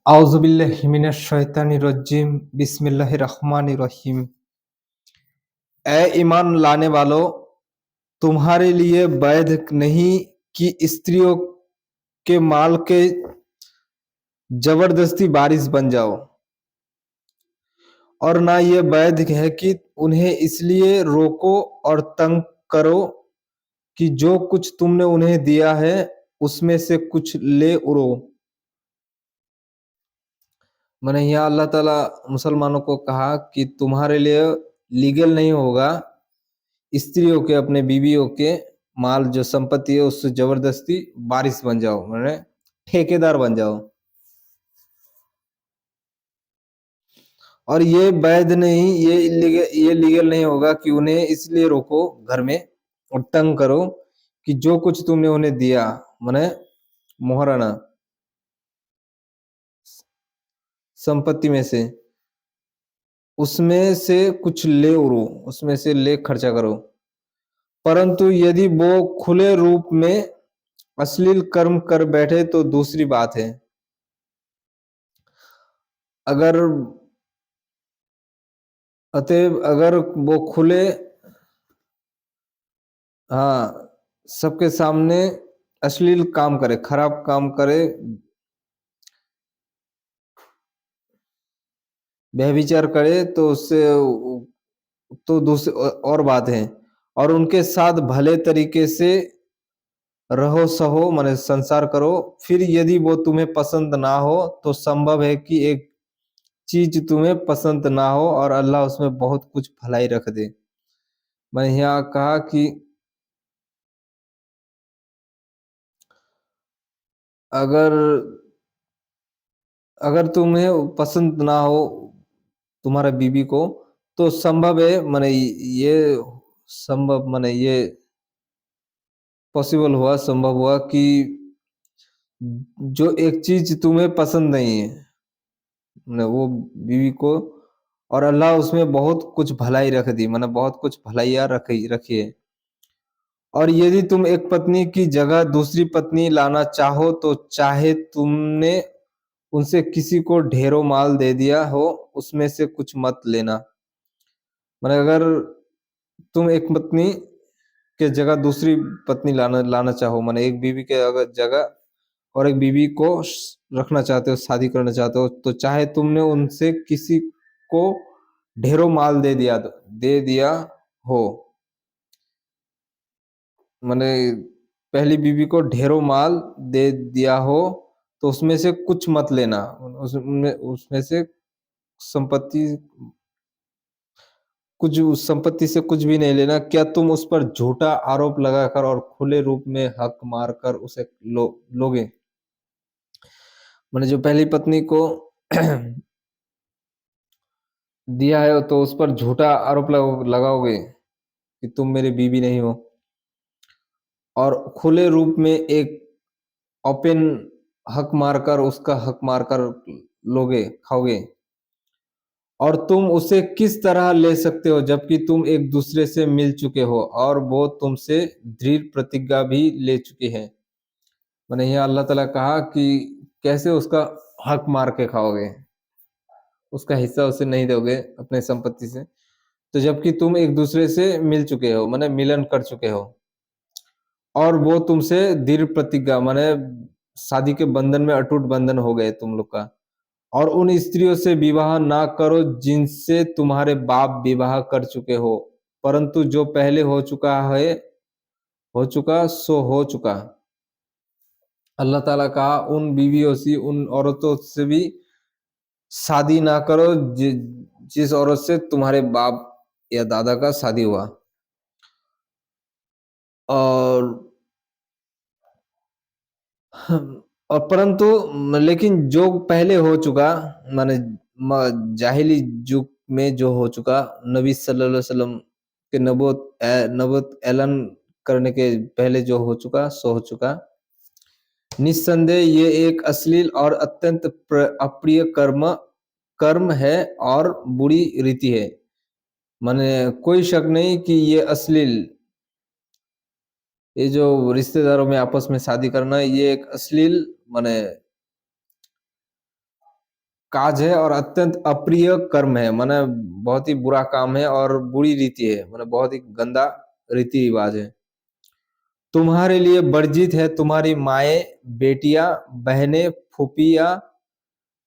आउज़ुबिल्लाहि मिनश्शैतानिर्रजीम बिस्मिल्लाहिर्रहमानिर्रहीम। ए ईमान लाने वालों, तुम्हारे लिए वैध नहीं कि स्त्रियों के माल के जबरदस्ती वारिस बन जाओ, और ना ये वैध है कि उन्हें इसलिए रोको और तंग करो कि जो कुछ तुमने उन्हें दिया है उसमें से कुछ ले उड़ो। मैंने यहाँ अल्लाह ताला मुसलमानों को कहा कि तुम्हारे लिए लीगल नहीं होगा स्त्रियों के, अपने बीवियों के माल जो संपत्ति है उससे जबरदस्ती वारिस बन जाओ, मैंने ठेकेदार बन जाओ। और ये वैध नहीं, ये लीगल नहीं होगा कि उन्हें इसलिए रोको घर में और तंग करो कि जो कुछ तुमने उन्हें दिया, मैंने मोहराना संपत्ति में से, उसमें से कुछ ले उड़ो, उसमें से ले खर्चा करो। परंतु यदि वो खुले रूप में अश्लील कर्म कर बैठे तो दूसरी बात है। अगर अतएव अगर वो खुले, हाँ, सबके सामने अश्लील काम करे, खराब काम करे, व्यभिचार करे तो उससे तो दूसरी और बात है। और उनके साथ भले तरीके से रहो सहो, माने संसार करो। फिर यदि वो तुम्हें पसंद ना हो तो संभव है कि एक चीज तुम्हें पसंद ना हो और अल्लाह उसमें बहुत कुछ भलाई रख दे। मैंने यहाँ कहा कि अगर अगर तुम्हें पसंद ना हो तुम्हारा बीवी को, तो संभव है, माने ये संभव, माने ये पॉसिबल हुआ, संभव हुआ कि जो एक चीज तुम्हें पसंद नहीं है, माने वो बीवी को, और अल्लाह उसमें बहुत कुछ भलाई रख दी, माने बहुत कुछ भलाइयाँ रखी है। और यदि तुम एक पत्नी की जगह दूसरी पत्नी लाना चाहो तो चाहे तुमने उनसे किसी को ढेरों माल दे दिया हो, उसमें से कुछ मत लेना। माने अगर तुम एक पत्नी के जगह दूसरी पत्नी लाना लाना चाहो, माने एक बीवी के अगर जगह और एक बीवी को रखना चाहते हो, शादी करना चाहते हो, तो चाहे तुमने उनसे किसी को ढेरों माल दे दिया हो, माने पहली बीवी को ढेरों माल दे दिया हो, तो उसमें से कुछ मत लेना, उसमें उसमें से संपत्ति कुछ, उस संपत्ति से कुछ भी नहीं लेना। क्या तुम उस पर झूठा आरोप लगाकर और खुले रूप में हक मारकर उसे लोगे? मैंने जो पहली पत्नी को दिया है तो उस पर झूठा आरोप लगाओगे कि तुम मेरी बीवी नहीं हो, और खुले रूप में एक ओपन हक मारकर, उसका हक मारकर लोगे, खाओगे। और तुम उसे किस तरह ले सकते हो जबकि तुम एक दूसरे से मिल चुके हो और वो तुमसे दृढ़ प्रतिज्ञा भी ले चुकी है। मैंने यहाँ अल्लाह ताला कहा कि कैसे उसका हक मार के खाओगे, उसका हिस्सा उसे नहीं दोगे अपने संपत्ति से, तो जबकि तुम एक दूसरे से मिल चुके हो, माने मिलन कर चुके हो, और वो तुमसे दृढ़ प्रतिज्ञा, माने शादी के बंधन में अटूट बंधन हो गए तुम लोग का। और उन स्त्रियों से विवाह ना करो जिनसे तुम्हारे बाप विवाह कर चुके हो, परंतु जो पहले हो चुका सो हो चुका। अल्लाह ताला कहा उन बीवियों से, उन औरतों से भी शादी ना करो जिस औरत से तुम्हारे बाप या दादा का शादी हुआ। और और परंतु लेकिन जो पहले हो चुका, माने जाहिली युग में जो हो चुका, नबी सल्लल्लाहु अलैहि वसल्लम के नबूवत ऐलान करने के पहले जो हो चुका सो हो चुका। निस्संदेह ये एक अश्लील और अत्यंत अप्रिय कर्म है और बुरी रीति है। माने कोई शक नहीं कि ये अश्लील, ये जो रिश्तेदारों में आपस में शादी करना, ये एक अश्लील, माने काज है और अत्यंत अप्रिय कर्म है, माने बहुत ही बुरा काम है और बुरी रीति है, माने बहुत ही गंदा रीति रिवाज है। तुम्हारे लिए वर्जित है तुम्हारी माएँ, बेटियां, बहनें, फूफियां,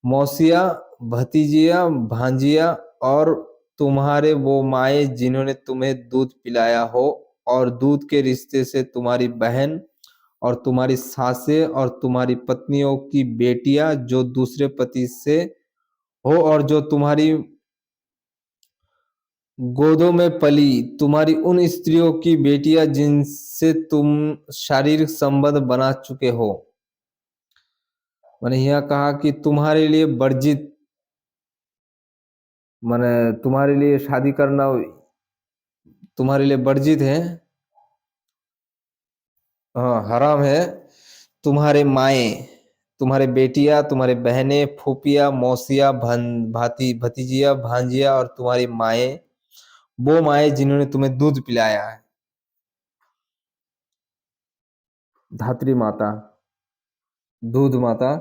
मौसियां, भतीजियां, भांजियां और तुम्हारे वो माएँ जिन्होंने तुम्हें दूध पिलाया हो, और दूध के रिश्ते से तुम्हारी बहन और तुम्हारी सासें और तुम्हारी पत्नियों की बेटियां जो दूसरे पति से हो और जो तुम्हारी गोदों में पली, तुम्हारी उन स्त्रियों की बेटियां जिनसे तुम शारीरिक संबंध बना चुके हो। मैंने यहाँ कहा कि तुम्हारे लिए वर्जित, माने तुम्हारे लिए शादी करना तुम्हारे लिए वर्जित है, हाँ हराम है। तुम्हारे माएँ, तुम्हारे बेटियां, तुम्हारे बहनें, फूफियां, मौसियां, भाती भतीजियां, भांजियां और तुम्हारी माएँ, वो माएँ जिन्होंने तुम्हें दूध पिलाया है, धात्री माता, दूध माता,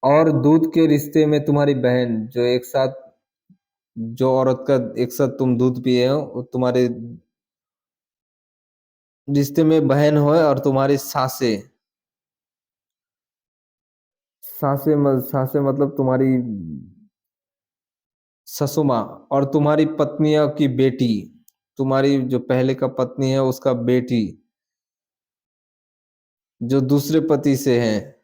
और दूध के रिश्ते में तुम्हारी बहन जो एक साथ, जो औरत का एक साथ तुम दूध पिए हो वो तुम्हारे रिश्ते में बहन हो, और तुम्हारी सासें, सासें मतलब तुम्हारी ससुमा, और तुम्हारी पत्नियों की बेटी, तुम्हारी जो पहले का पत्नी है उसका बेटी जो दूसरे पति से है,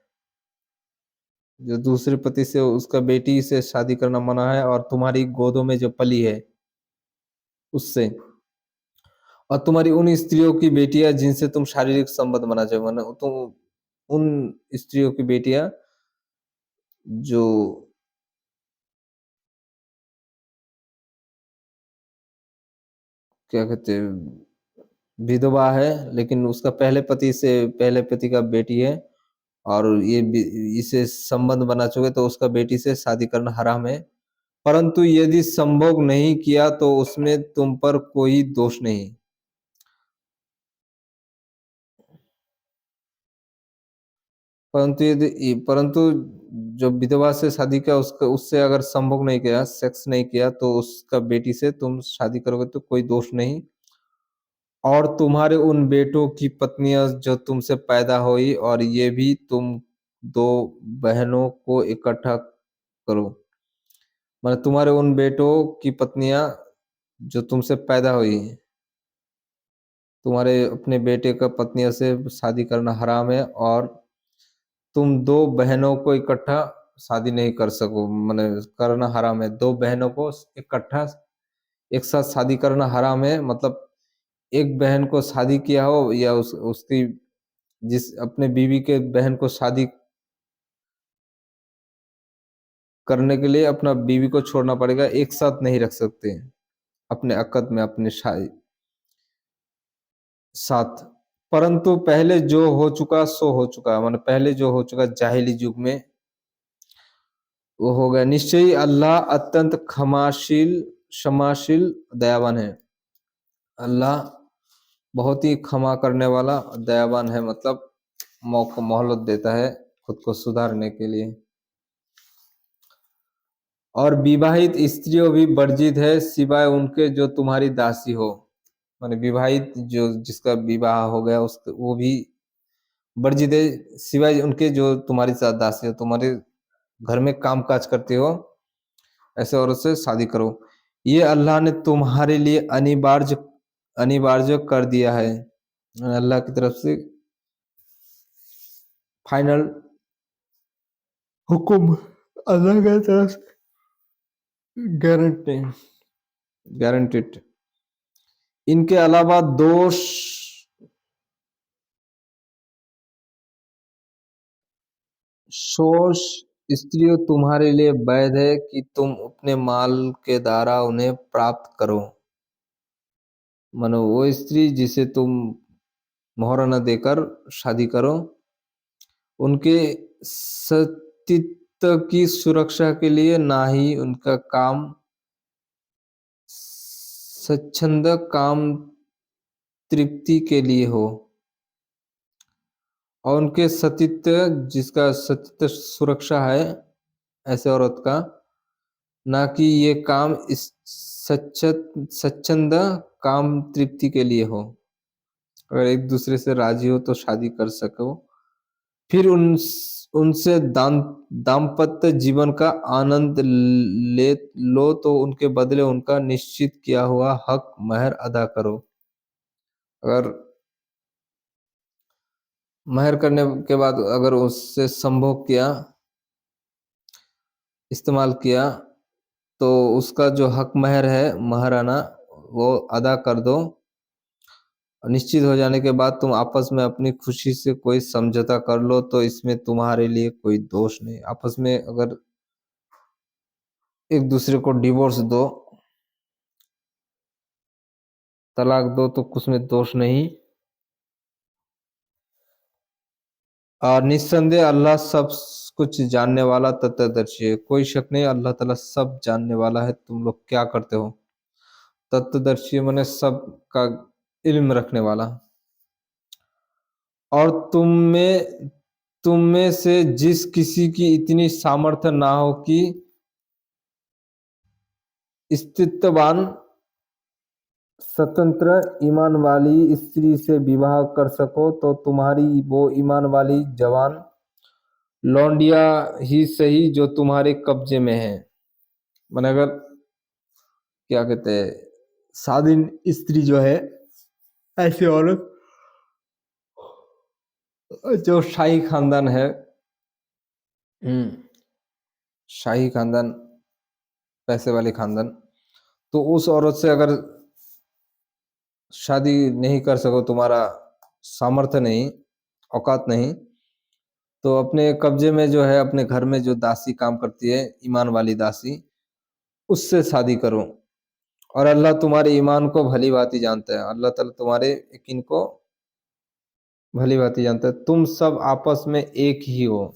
जो दूसरे पति से उसका बेटी से शादी करना मना है, और तुम्हारी गोदों में जो पली है उससे, और तुम्हारी उन स्त्रियों की बेटियां जिनसे तुम शारीरिक संबंध बना चाहो, माने तुम उन स्त्रियों की बेटियां जो क्या कहते हैं, विधवा है लेकिन उसका पहले पति का बेटी है, और ये इसे संबंध बना चुके तो उसका बेटी से शादी करना हराम है। परंतु यदि संभोग नहीं किया तो उसमें तुम पर कोई दोष नहीं। परंतु जो विधवा से शादी किया उसका उससे अगर संभोग नहीं किया, सेक्स नहीं किया, तो उसका बेटी से तुम शादी करोगे तो कोई दोष नहीं। और तुम्हारे उन बेटों की पत्नियां जो तुमसे पैदा हुई, और ये भी तुम दो बहनों को इकट्ठा करो, मतलब तुम्हारे उन बेटों की पत्नियां जो तुमसे पैदा हुई, तुम्हारे अपने बेटे का पत्नियों से शादी करना हराम है, और तुम दो बहनों को इकट्ठा शादी नहीं कर सको, माने करना हराम है। दो बहनों को इकट्ठा एक साथ शादी करना हराम है, मतलब एक बहन को शादी किया हो या उसकी जिस अपने बीवी के बहन को शादी करने के लिए अपना बीवी को छोड़ना पड़ेगा, एक साथ नहीं रख सकते अपने अकद में अपने साथ। परंतु पहले जो हो चुका सो हो चुका, माने पहले जो हो चुका जाहिली युग में वो हो गया। निश्चय ही अल्लाह अत्यंत क्षमाशील दयावान है। अल्लाह बहुत ही क्षमा करने वाला दयावान है, मतलब मौका मोहलत देता है खुद को सुधारने के लिए। और विवाहित स्त्रियों भी वर्जित है सिवाय उनके जो तुम्हारी दासी हो, माने विवाहित जो जिसका विवाह हो गया उस वो भी वर्जित है सिवाय उनके जो तुम्हारी साथ दासी हो, तुम्हारे घर में काम काज करते हो, ऐसे औरत से शादी करो। ये अल्लाह ने तुम्हारे लिए अनिवार्य कर दिया है, अल्लाह की तरफ से फाइनल हुक्म, अल्लाह की तरफ से गारंटी गारंटेड। इनके अलावा दोष शोष स्त्रियों तुम्हारे लिए वैध है कि तुम अपने माल के द्वारा उन्हें प्राप्त करो, मानो वो स्त्री जिसे तुम मोहर न देकर शादी करो, उनके सतीत्व की सुरक्षा के लिए, ना ही उनका काम स्वच्छंद काम तृप्ति के लिए हो, और उनके सतीत्व जिसका सतीत्व सुरक्षा है ऐसे औरत का, ना कि ये काम इस स्वच्छंद काम तृप्ति के लिए हो। अगर एक दूसरे से राजी हो तो शादी कर सको, फिर उनसे दाम्पत्य जीवन का आनंद ले लो, तो उनके बदले उनका निश्चित किया हुआ हक महर अदा करो। अगर महर करने के बाद अगर उससे संभोग किया, इस्तेमाल किया, तो उसका जो हक महर है, महराना, वो अदा कर दो। निश्चित हो जाने के बाद तुम आपस में अपनी खुशी से कोई समझौता कर लो, तो इसमें तुम्हारे लिए कोई दोष नहीं। आपस में अगर एक दूसरे को डिवोर्स दो, तलाक दो, तो उसमें दोष नहीं। और निस्संदेह अल्लाह सब कुछ जानने वाला तत्वदर्शी है। कोई शक नहीं, अल्लाह ताला सब जानने वाला है, तुम लोग क्या करते हो। तत्वदर्शी माने सब का इल्म रखने वाला। और तुम में से जिस किसी की इतनी सामर्थ्य ना हो कि स्थितवान स्वतंत्र ईमान वाली स्त्री से विवाह कर सको, तो तुम्हारी वो ईमान वाली जवान लौंडिया ही सही जो तुम्हारे कब्जे में है। माने अगर क्या कहते हैं, स्वाधीन स्त्री जो है, ऐसी औरत जो शाही खानदान है, शाही खानदान, पैसे वाले खानदान, तो उस औरत से अगर शादी नहीं कर सको, तुम्हारा सामर्थ्य नहीं, औकात नहीं, तो अपने कब्जे में जो है, अपने घर में जो दासी काम करती है, ईमान वाली दासी, उससे शादी करो। और अल्लाह तुम्हारे ईमान को भली भांति जानता है। अल्लाह ताला तुम्हारे यकीन को भली भांति जानता है। तुम सब आपस में एक ही हो।